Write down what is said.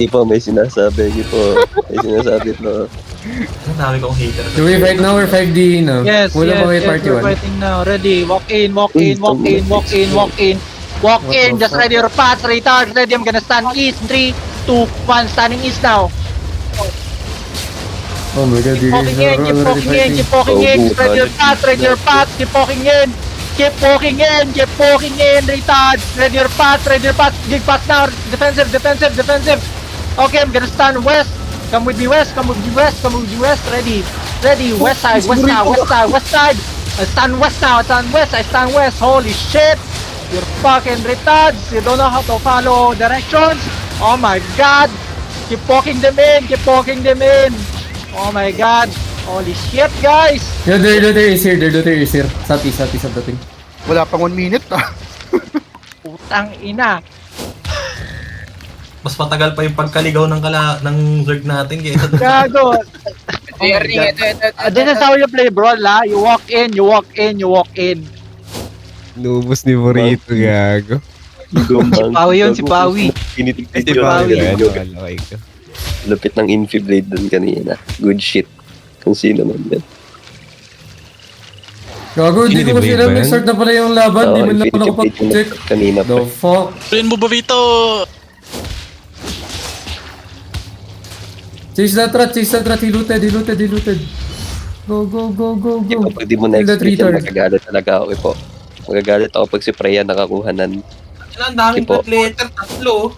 Tipo, may sinasabi. Tipo, may sinasabi po. Ang dami kong hater. Do we fight now or 5D now? Yes, Wala yes, ba kayo yes, party we're 1? fighting now. Ready, walk in, walk in, walk in, walk in, walk in. Walk What in, the just fuck? ready your path, retard, ready, I'm gonna stand east, 3, 2, 1, standing east now. Oh my god, Keep you guys poking in, are keep already poking in, fighting. keep poking in, just ready your path, ready your path, keep poking in. Keep poking in, keep poking in, retard, ready your path, big path now, defensive, defensive, defensive. Okay, I'm gonna stand west. Come with me west, come with me west, come with me west, ready. Ready, west side, west side, west side, west side. I stand west now, I stand west, I stand west. Holy shit! You're fucking retards. You don't know how to follow directions. Oh my god! Keep poking them in, keep poking them in. Oh my god! Holy shit, guys! Their looter is here, their looter is here. Southeast of the thing. Wala pang 1 minute ah. Putang ina. Mas matagal pa yung pagkaligaw ng Zerg natin kaysa Gago. This is how you play, bro, la. You walk in, you walk in, you walk in. Nubos ni Morito, gago. Si Pawi yun, si Pawi. Si Pawi. Okay ka. Lupit ng Infiblade dun kanina. Good shit. Kung sino man yan. Gago, hindi ko kasi alam, nag-start na pala yung laban, di man lang ako nakapag-check. Kanina pa. The fuck? Rin mo ba Vito? Chase that rat, he looted. Go. Tipo, pag di mo Kill that na-expect yan, retard. magagalit talaga ako po. Magagalit ako pag si Freya nakakuha ng Ang daming Tipo. letter, tatlo.